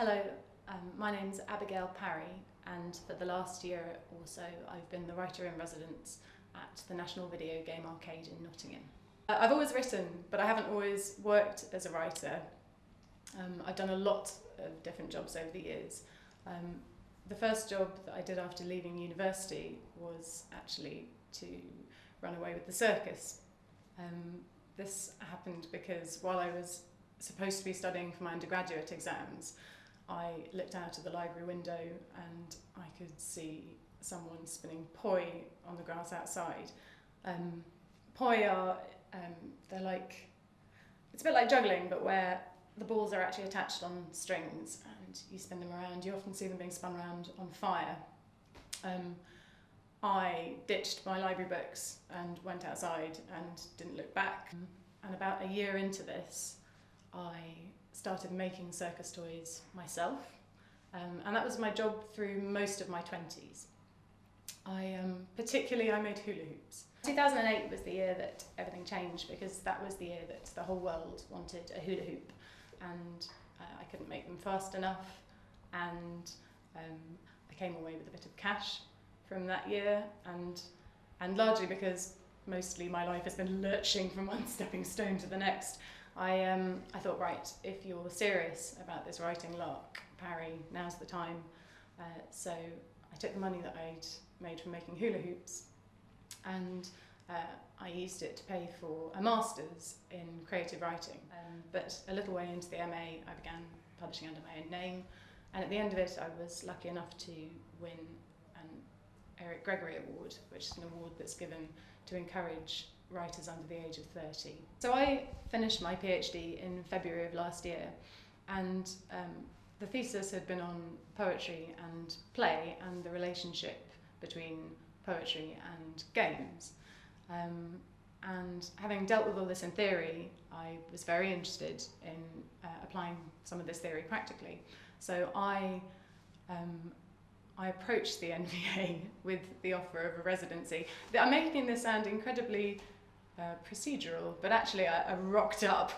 Hello, my name's Abigail Parry, and for the last year or so I've been the writer-in-residence at the National Video Game Arcade in Nottingham. I've always written, but I haven't always worked as a writer. I've done a lot of different jobs over the years. The first job that I did after leaving university was actually to run away with the circus. This happened because while I was supposed to be studying for my undergraduate exams, I looked out of the library window and I could see someone spinning poi on the grass outside. Poi are, they're like, it's a bit like juggling, but where the balls are actually attached on strings and you spin them around. You often see them being spun around on fire. I ditched my library books and went outside and didn't look back. And about a year into this, I started making circus toys myself, and that was my job through most of my 20s. Particularly I made hula hoops. 2008 was the year that everything changed, because that was the year that the whole world wanted a hula hoop, and I couldn't make them fast enough, and I came away with a bit of cash from that year, and largely because mostly my life has been lurching from one stepping stone to the next. I thought, right, if you're serious about this writing lark, Parry, now's the time. So I took the money that I'd made from making hula hoops and I used it to pay for a master's in creative writing. But a little way into the MA, I began publishing under my own name, and at the end of it, I was lucky enough to win an Eric Gregory Award, which is an award that's given to encourage writers under the age of 30. So I finished my PhD in February of last year, and the thesis had been on poetry and play and the relationship between poetry and games. And having dealt with all this in theory, I was very interested in applying some of this theory practically. So I approached the NBA with the offer of a residency. I'm making this sound incredibly procedural, but actually I rocked up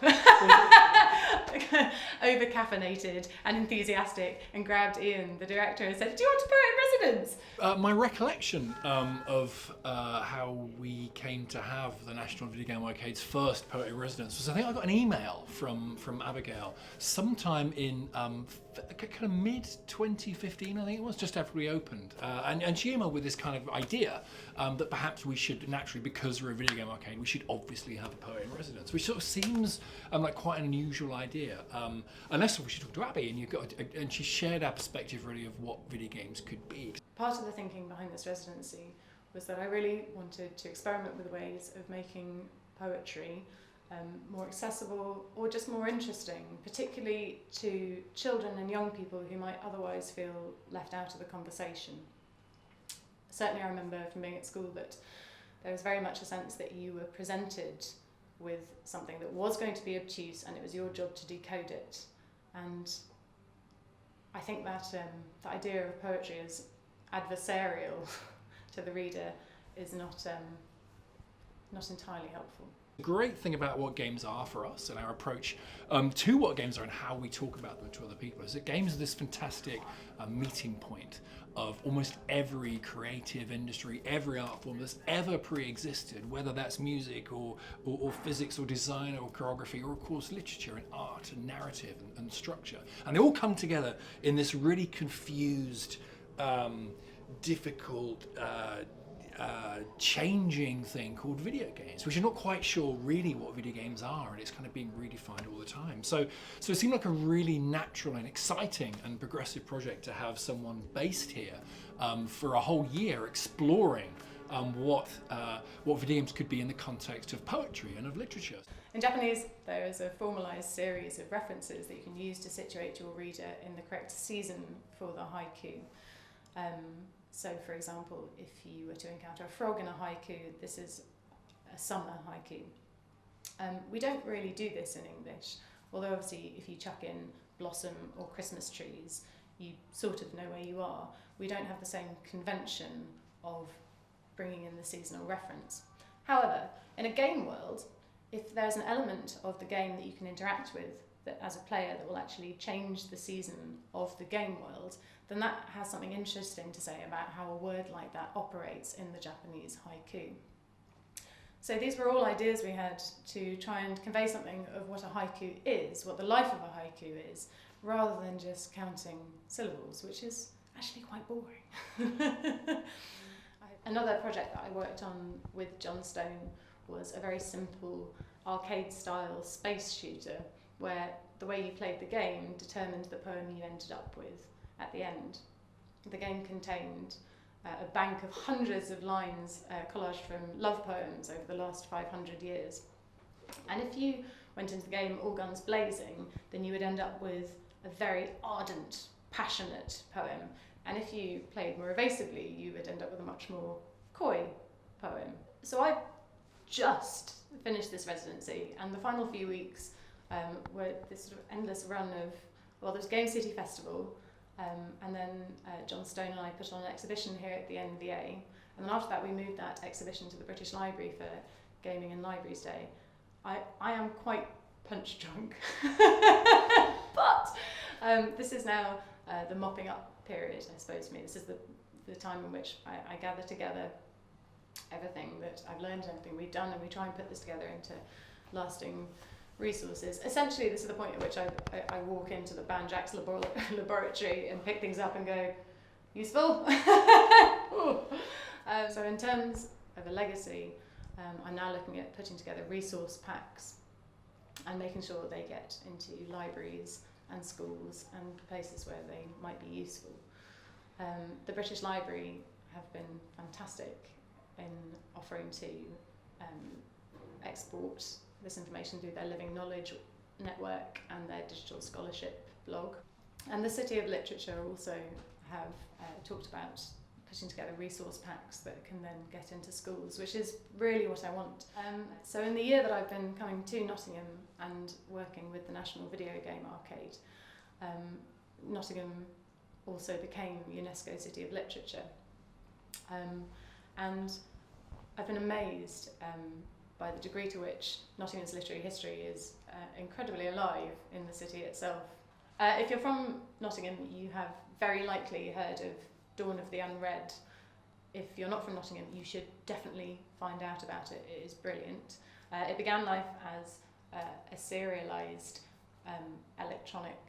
over-caffeinated and enthusiastic and grabbed Iain, the director, and said, "Do you want to poet in residence?" My recollection of how we came to have the National Video Game Arcade's first poet in residence was, I think I got an email from Abigail sometime in kind of mid-2015, I think it was, just after we opened. And she emailed with this kind of idea that perhaps we should naturally, because we're a video game arcade, we should obviously have a poet in residence, which sort of seems like quite an unusual idea. Unless we should talk to Abby, and she shared our perspective really of what video games could be. Part of the thinking behind this residency was that I really wanted to experiment with ways of making poetry more accessible or just more interesting, particularly to children and young people who might otherwise feel left out of the conversation. Certainly I remember from being at school that there was very much a sense that you were presented with something that was going to be obtuse and it was your job to decode it. And I think that the idea of poetry as adversarial to the reader is not entirely helpful. The great thing about what games are for us and our approach to what games are and how we talk about them to other people is that games are this fantastic meeting point of almost every creative industry, every art form that's ever pre-existed, whether that's music or physics or design or choreography or of course literature and art and narrative and structure. And they all come together in this really confused, difficult, changing thing called video games, which you're not quite sure really what video games are, and it's kind of being redefined all the time. So it seemed like a really natural and exciting and progressive project to have someone based here for a whole year exploring what video games could be in the context of poetry and of literature. In Japanese, there is a formalised series of references that you can use to situate your reader in the correct season for the haiku. So, for example, if you were to encounter a frog in a haiku, this is a summer haiku. We don't really do this in English, although obviously if you chuck in blossom or Christmas trees, you sort of know where you are. We don't have the same convention of bringing in the seasonal reference. However, in a game world, if there's an element of the game that you can interact with, that as a player that will actually change the season of the game world, then that has something interesting to say about how a word like that operates in the Japanese haiku. So these were all ideas we had to try and convey something of what a haiku is, what the life of a haiku is, rather than just counting syllables, which is actually quite boring. Another project that I worked on with John Stone was a very simple arcade-style space shooter, where the way you played the game determined the poem you ended up with at the end. The game contained a bank of hundreds of lines collaged from love poems over the last 500 years. And if you went into the game all guns blazing, then you would end up with a very ardent, passionate poem. And if you played more evasively, you would end up with a much more coy poem. So I just finished this residency, and the final few weeks were this sort of endless run of, well, there was Game City Festival, and then John Stone and I put on an exhibition here at the NVA, and then after that we moved that exhibition to the British Library for Gaming and Libraries Day. I am quite punch drunk, but this is now the mopping up period, I suppose, for me. This is the time in which I gather together everything that I've learned and everything we've done, and we try and put this together into lasting resources. Essentially, this is the point at which I walk into the Banjax laboratory and pick things up and go, useful? So in terms of a legacy, I'm now looking at putting together resource packs and making sure they get into libraries and schools and places where they might be useful. The British Library have been fantastic in offering to export this information through their Living Knowledge network and their digital scholarship blog. And the City of Literature also have talked about putting together resource packs that can then get into schools, which is really what I want. So in the year that I've been coming to Nottingham and working with the National Video Game Arcade, Nottingham also became UNESCO City of Literature. And I've been amazed by the degree to which Nottingham's literary history is incredibly alive in the city itself. If you're from Nottingham, you have very likely heard of Dawn of the Unread. If you're not from Nottingham, you should definitely find out about it. It is brilliant. It began life as a serialised electronic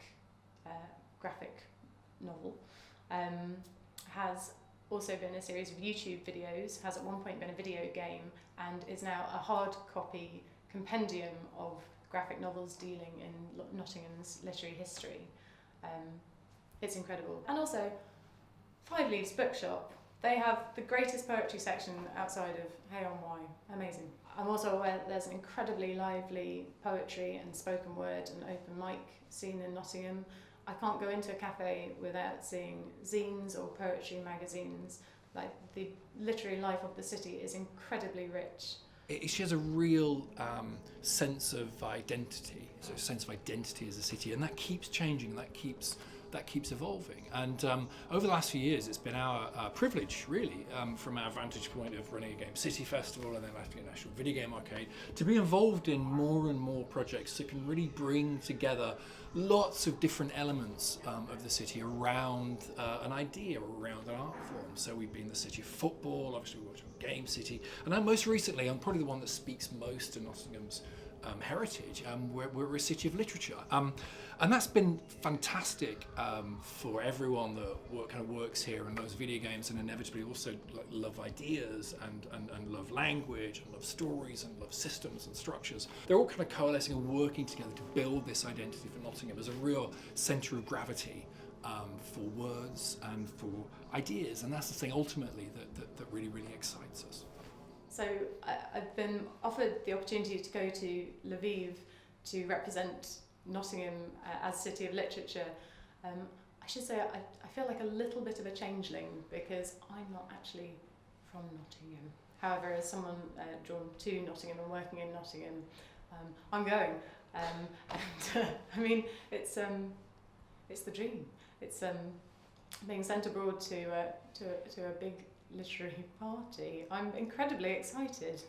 graphic novel, has also been a series of YouTube videos, has at one point been a video game, and is now a hard copy compendium of graphic novels dealing in Nottingham's literary history. It's incredible. And also, Five Leaves Bookshop, they have the greatest poetry section outside of Hay on Wye. Amazing. I'm also aware that there's an incredibly lively poetry and spoken word and open mic scene in Nottingham. I can't go into a cafe without seeing zines or poetry magazines. Like, the literary life of the city is incredibly rich. She has a real sense of identity, so a sense of identity as a city, and that keeps changing, that keeps evolving. And over the last few years, it's been our privilege, really, from our vantage point of running a Game City Festival and then after a National Video Game Arcade, to be involved in more and more projects that can really bring together lots of different elements of the city around an idea or around an art form. So we've been the city of football, obviously we worked on Game City, and then most recently, I'm probably the one that speaks most to Nottingham's heritage. We're a city of literature, and that's been fantastic for everyone that kind of works here and loves video games, and inevitably also love ideas and love language and love stories and love systems and structures. They're all kind of coalescing and working together to build this identity for Nottingham as a real centre of gravity for words and for ideas, and that's the thing ultimately that really excites us. So I've been offered the opportunity to go to Lviv to represent Nottingham as City of Literature. I should say I feel like a little bit of a changeling because I'm not actually from Nottingham. However, as someone drawn to Nottingham and working in Nottingham, I'm going. And I mean, it's the dream. It's being sent abroad to a big literary party. I'm incredibly excited.